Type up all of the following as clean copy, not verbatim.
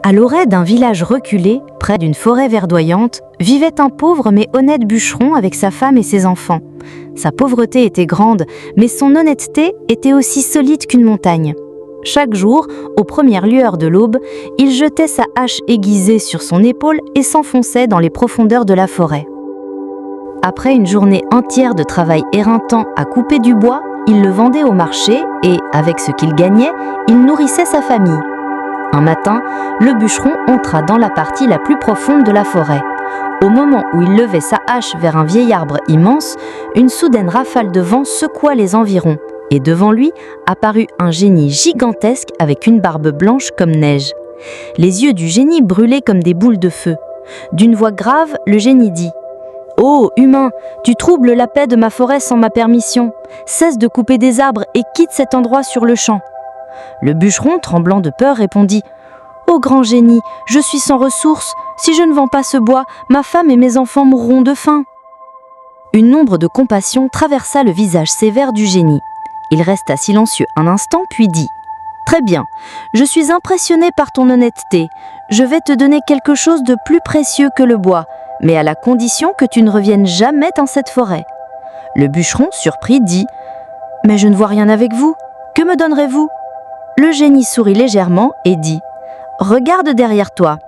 À l'orée d'un village reculé, près d'une forêt verdoyante, vivait un pauvre mais honnête bûcheron avec sa femme et ses enfants. Sa pauvreté était grande, mais son honnêteté était aussi solide qu'une montagne. Chaque jour, aux premières lueurs de l'aube, il jetait sa hache aiguisée sur son épaule et s'enfonçait dans les profondeurs de la forêt. Après une journée entière de travail éreintant à couper du bois, il le vendait au marché et, avec ce qu'il gagnait, il nourrissait sa famille. Un matin, le bûcheron entra dans la partie la plus profonde de la forêt. Au moment où il levait sa hache vers un vieil arbre immense, une soudaine rafale de vent secoua les environs, et devant lui apparut un génie gigantesque avec une barbe blanche comme neige. Les yeux du génie brûlaient comme des boules de feu. D'une voix grave, le génie dit « Ô humain, tu troubles la paix de ma forêt sans ma permission. Cesse de couper des arbres et quitte cet endroit sur le champ. » Le bûcheron, tremblant de peur, répondit « Ô grand génie, je suis sans ressources. Si je ne vends pas ce bois, ma femme et mes enfants mourront de faim. » Une ombre de compassion traversa le visage sévère du génie. Il resta silencieux un instant, puis dit « Très bien, je suis impressionné par ton honnêteté. Je vais te donner quelque chose de plus précieux que le bois, mais à la condition que tu ne reviennes jamais dans cette forêt. » Le bûcheron, surpris, dit « Mais je ne vois rien avec vous. Que me donnerez-vous » Le génie sourit légèrement et dit « Regarde derrière toi. »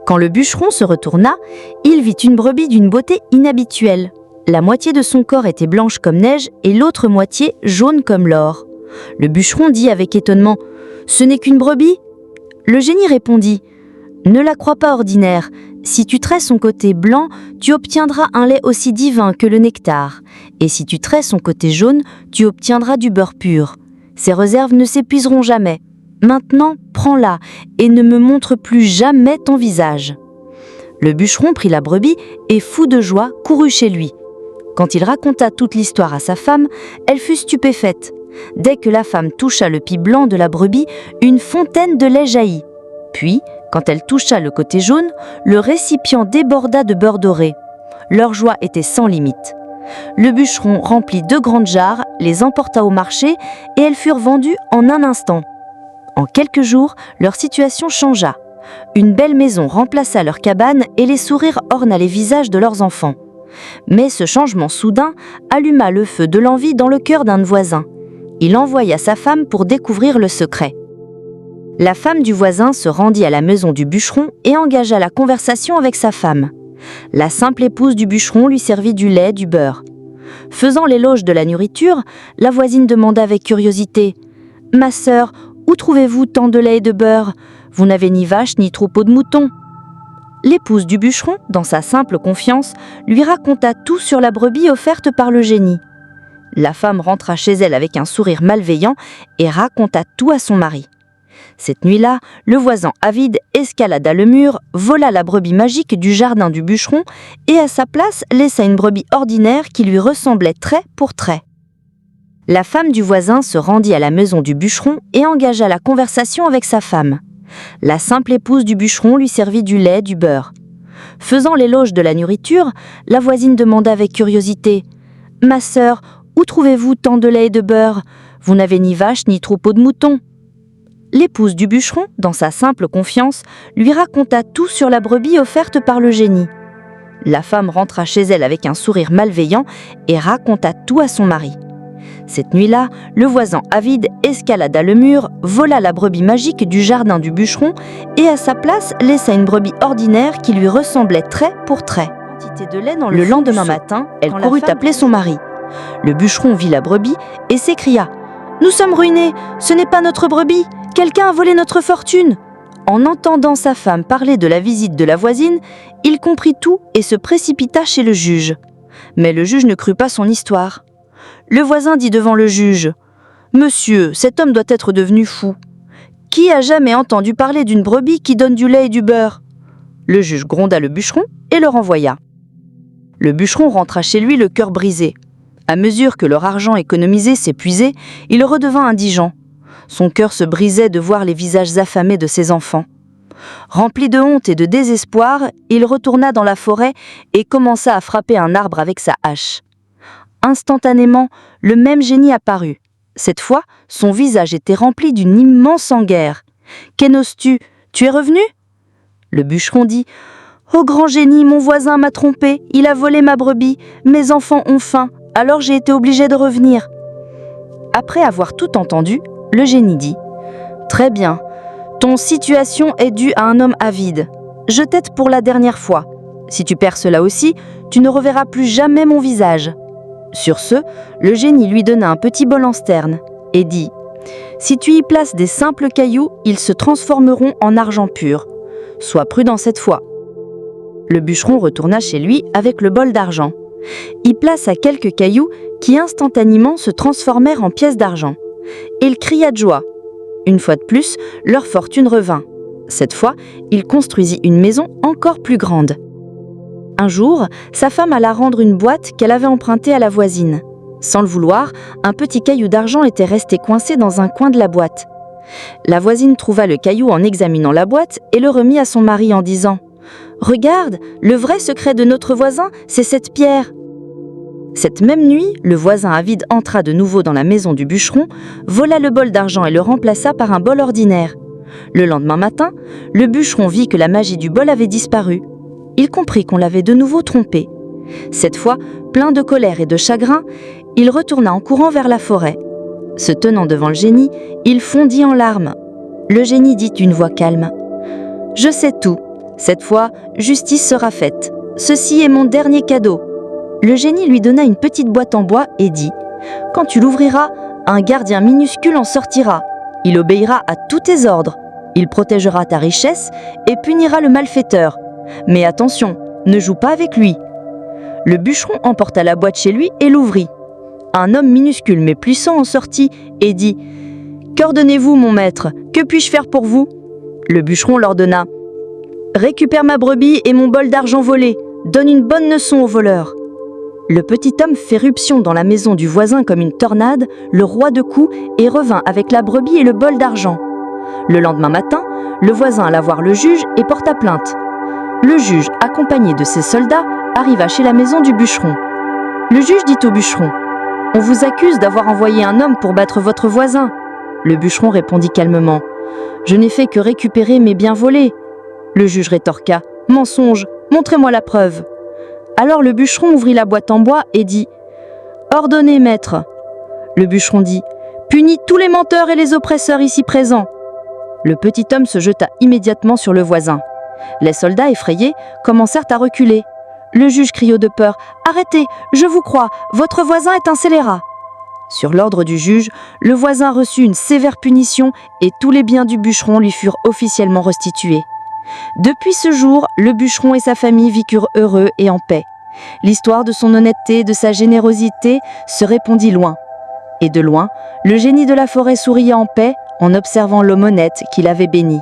Quand le bûcheron se retourna, il vit une brebis d'une beauté inhabituelle. La moitié de son corps était blanche comme neige et l'autre moitié jaune comme l'or. Le bûcheron dit avec étonnement « Ce n'est qu'une brebis ?» Le génie répondit « Ne la crois pas ordinaire. Si tu traites son côté blanc, tu obtiendras un lait aussi divin que le nectar. Et si tu traites son côté jaune, tu obtiendras du beurre pur. Ces réserves ne s'épuiseront jamais. Maintenant, prends-la et ne me montre plus jamais ton visage. » Le bûcheron prit la brebis et, fou de joie, courut chez lui. Quand il raconta toute l'histoire à sa femme, elle fut stupéfaite. Dès que la femme toucha le pis blanc de la brebis, une fontaine de lait jaillit. Puis, quand elle toucha le côté jaune, le récipient déborda de beurre doré. Leur joie était sans limite. Le bûcheron remplit 2 grandes jarres, les emporta au marché et elles furent vendues en un instant. En quelques jours, leur situation changea. Une belle maison remplaça leur cabane et les sourires orna les visages de leurs enfants. Mais ce changement soudain alluma le feu de l'envie dans le cœur d'un voisin. Il envoya sa femme pour découvrir le secret. La femme du voisin se rendit à la maison du bûcheron et engagea la conversation avec sa femme. La simple épouse du bûcheron lui servit du lait, du beurre. Faisant l'éloge de la nourriture, la voisine demanda avec curiosité « Ma sœur, où trouvez-vous tant de lait et de beurre? Vous n'avez ni vache ni troupeau de moutons. » L'épouse du bûcheron, dans sa simple confiance, lui raconta tout sur la brebis offerte par le génie. La femme rentra chez elle avec un sourire malveillant et raconta tout à son mari. Cette nuit-là, le voisin avide escalada le mur, vola la brebis magique du jardin du bûcheron et à sa place laissa une brebis ordinaire qui lui ressemblait trait pour trait. La femme du voisin se rendit à la maison du bûcheron et engagea la conversation avec sa femme. La simple épouse du bûcheron lui servit du lait, du beurre. Faisant l'éloge de la nourriture, la voisine demanda avec curiosité « Ma sœur, où trouvez-vous tant de lait et de beurre? Vous n'avez ni vache ni troupeau de moutons. » L'épouse du bûcheron, dans sa simple confiance, lui raconta tout sur la brebis offerte par le génie. La femme rentra chez elle avec un sourire malveillant et raconta tout à son mari. Cette nuit-là, le voisin avide escalada le mur, vola la brebis magique du jardin du bûcheron et à sa place laissa une brebis ordinaire qui lui ressemblait trait pour trait. Le lendemain matin, elle courut appeler son mari. Le bûcheron vit la brebis et s'écria « Nous sommes ruinés, ce n'est pas notre brebis, quelqu'un a volé notre fortune !» En entendant sa femme parler de la visite de la voisine, il comprit tout et se précipita chez le juge. Mais le juge ne crut pas son histoire. Le voisin dit devant le juge « Monsieur, cet homme doit être devenu fou. Qui a jamais entendu parler d'une brebis qui donne du lait et du beurre ?» Le juge gronda le bûcheron et le renvoya. Le bûcheron rentra chez lui le cœur brisé. À mesure que leur argent économisé s'épuisait, il redevint indigent. Son cœur se brisait de voir les visages affamés de ses enfants. Rempli de honte et de désespoir, il retourna dans la forêt et commença à frapper un arbre avec sa hache. Instantanément, le même génie apparut. Cette fois, son visage était rempli d'une immense anguère. « Qu'énoses-tu? tu es revenu ?» Le bûcheron dit « Ô grand génie, mon voisin m'a trompé, il a volé ma brebis, mes enfants ont faim, alors j'ai été obligé de revenir. » Après avoir tout entendu, le génie dit « Très bien, ton situation est due à un homme avide. Je t'aide pour la dernière fois. Si tu perds cela aussi, tu ne reverras plus jamais mon visage. » Sur ce, le génie lui donna un petit bol en sterne et dit « Si tu y places des simples cailloux, ils se transformeront en argent pur. Sois prudent cette fois. » Le bûcheron retourna chez lui avec le bol d'argent. Il plaça quelques cailloux qui instantanément se transformèrent en pièces d'argent. Et il cria de joie. Une fois de plus, leur fortune revint. Cette fois, il construisit une maison encore plus grande. Un jour, sa femme alla rendre une boîte qu'elle avait empruntée à la voisine. Sans le vouloir, un petit caillou d'argent était resté coincé dans un coin de la boîte. La voisine trouva le caillou en examinant la boîte et le remit à son mari en disant « Regarde, le vrai secret de notre voisin, c'est cette pierre. » Cette même nuit, le voisin avide entra de nouveau dans la maison du bûcheron, vola le bol d'argent et le remplaça par un bol ordinaire. Le lendemain matin, le bûcheron vit que la magie du bol avait disparu. Il comprit qu'on l'avait de nouveau trompé. Cette fois, plein de colère et de chagrin, il retourna en courant vers la forêt. Se tenant devant le génie, il fondit en larmes. Le génie dit d'une voix calme « Je sais tout. Cette fois, justice sera faite. Ceci est mon dernier cadeau. » Le génie lui donna une petite boîte en bois et dit « Quand tu l'ouvriras, un gardien minuscule en sortira. Il obéira à tous tes ordres. Il protégera ta richesse et punira le malfaiteur. Mais attention, ne joue pas avec lui. » Le bûcheron emporta la boîte chez lui et l'ouvrit. Un homme minuscule mais puissant en sortit et dit « Qu'ordonnez-vous, mon maître? Que puis-je faire pour vous ?» Le bûcheron l'ordonna « Récupère ma brebis et mon bol d'argent volé. Donne une bonne leçon aux voleurs. » Le petit homme fit irruption dans la maison du voisin comme une tornade, le roi de coups, et revint avec la brebis et le bol d'argent. Le lendemain matin, le voisin alla voir le juge et porta plainte. Le juge, accompagné de ses soldats, arriva chez la maison du bûcheron. Le juge dit au bûcheron « On vous accuse d'avoir envoyé un homme pour battre votre voisin. » Le bûcheron répondit calmement « Je n'ai fait que récupérer mes biens volés. » Le juge rétorqua « Mensonge, montrez-moi la preuve. » Alors le bûcheron ouvrit la boîte en bois et dit « Ordonnez, maître. » Le bûcheron dit « Punis tous les menteurs et les oppresseurs ici présents. » Le petit homme se jeta immédiatement sur le voisin. Les soldats, effrayés, commencèrent à reculer. Le juge cria de peur « Arrêtez, je vous crois, votre voisin est un scélérat. » Sur l'ordre du juge, le voisin reçut une sévère punition et tous les biens du bûcheron lui furent officiellement restitués. Depuis ce jour, le bûcheron et sa famille vécurent heureux et en paix. L'histoire de son honnêteté et de sa générosité se répandit loin. Et de loin, le génie de la forêt souriait en paix en observant l'homme honnête qu'il avait béni.